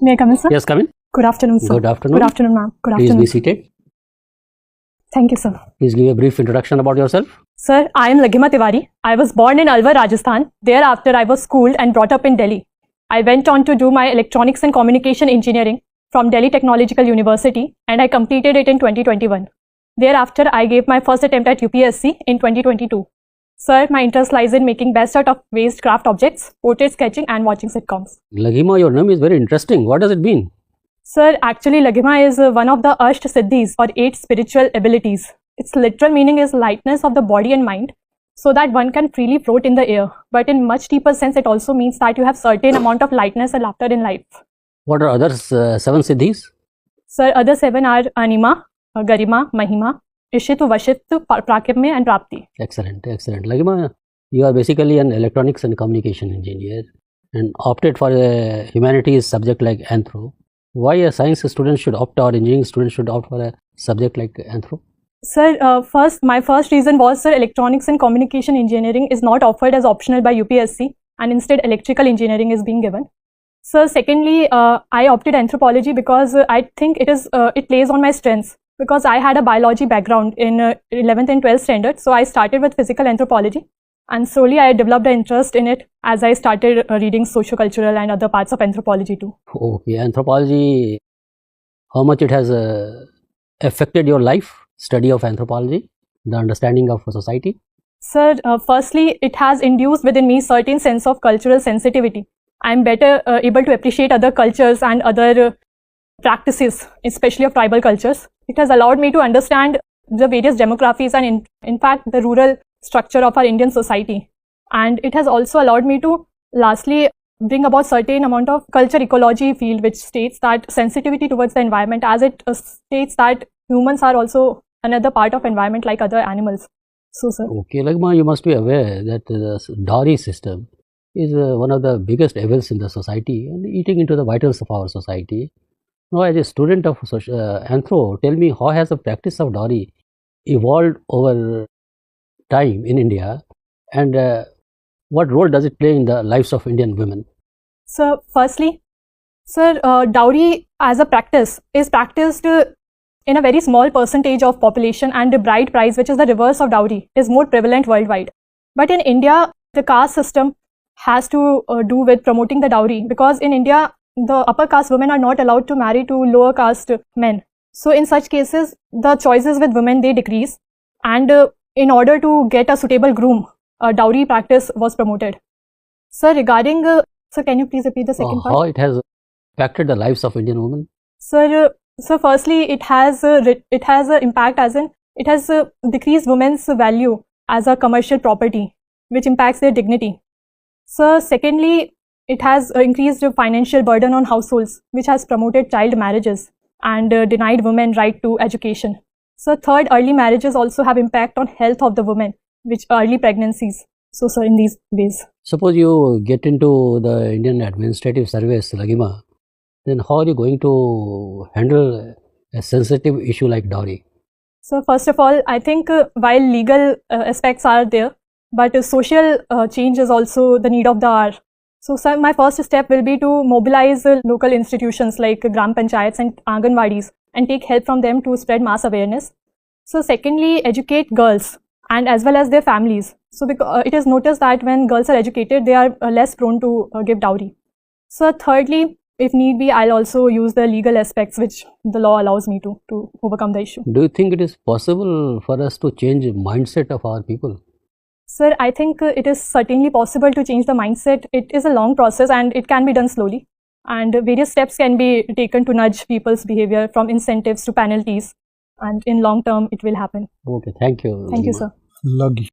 May I come in, sir? Yes, come in. Good afternoon, sir. Good afternoon. Good afternoon, ma'am. Good Please afternoon. be seated. Thank you, sir. Please give a brief introduction about yourself. Sir, I am Laghima Tiwari. I was born in Alwar, Rajasthan. Thereafter, I was schooled and brought up in Delhi. I went on to do my electronics and communication engineering from Delhi Technological University, and I completed it in 2021. Thereafter, I gave my first attempt at UPSC in 2022. Sir, my interest lies in making best out of waste craft objects, portrait sketching and watching sitcoms. Laghima, your name is very interesting. What does it mean? Sir, actually Laghima is one of the Asht Siddhis or 8 spiritual abilities. Its literal meaning is lightness of the body and mind so that one can freely float in the air. But in much deeper sense, it also means that you have certain amount of lightness and laughter in life. What are other 7 siddhis? Sir, other 7 are Anima, Garima, Mahima, Ishitu, Vashitu, Prakimya and Prapti. Excellent, excellent. Laghima, you are basically an electronics and communication engineer and opted for a humanities subject like Anthro. Why a science student should opt or engineering student should opt for a subject like Anthro? Sir, my first reason was, sir, electronics and communication engineering is not offered as optional by UPSC and instead electrical engineering is being given. Sir, secondly, I opted anthropology because I think it plays on my strengths because I had a biology background in 11th and 12th standard. So I started with physical anthropology and slowly I developed an interest in it as I started reading socio-cultural and other parts of anthropology too. Okay, anthropology, how much it has affected your life, study of anthropology, the understanding of society? Sir, firstly, it has induced within me certain sense of cultural sensitivity. I am better able to appreciate other cultures and other practices, especially of tribal cultures. It has allowed me to understand the various demographies and in fact the rural structure of our Indian society. And it has also allowed me to lastly bring about certain amount of culture ecology field which states that sensitivity towards the environment, as it states that humans are also another part of environment like other animals. So, sir. Okay, Laghima, you must be aware that the dowry system is one of the biggest evils in the society and eating into the vitals of our society. Now, as a student of Anthro, tell me, how has the practice of dowry evolved over time in India and what role does it play in the lives of Indian women? So, firstly, sir, dowry as a practice is practiced in a very small percentage of population, and the bride price, which is the reverse of dowry, is more prevalent worldwide. But in India, the caste system has to do with promoting the dowry because in India, the upper caste women are not allowed to marry to lower caste men. So in such cases, the choices with women, they decrease. And in order to get a suitable groom, a dowry practice was promoted. Sir, regarding, sir, can you please repeat the second part? How it has impacted the lives of Indian women? Sir, so firstly, it has an impact as in it has decreased women's value as a commercial property, which impacts their dignity. So secondly, it has increased financial burden on households, which has promoted child marriages and denied women right to education. So third, early marriages also have impact on health of the women, which early pregnancies. So sir, in these ways. Suppose you get into the Indian Administrative Service, Laghima, then how are you going to handle a sensitive issue like dowry? So first of all, I think while legal aspects are there, but social change is also the need of the hour. So sir, my first step will be to mobilize local institutions like Gram Panchayats and Anganwadis and take help from them to spread mass awareness. So secondly, educate girls and as well as their families. So because it is noticed that when girls are educated, they are less prone to give dowry. So thirdly, if need be, I'll also use the legal aspects which the law allows me to overcome the issue. Do you think it is possible for us to change the mindset of our people? Sir, I think it is certainly possible to change the mindset. It is a long process and it can be done slowly. And various steps can be taken to nudge people's behavior from incentives to penalties. And in long term, it will happen. Okay, thank you. Thank you, sir. Lagi.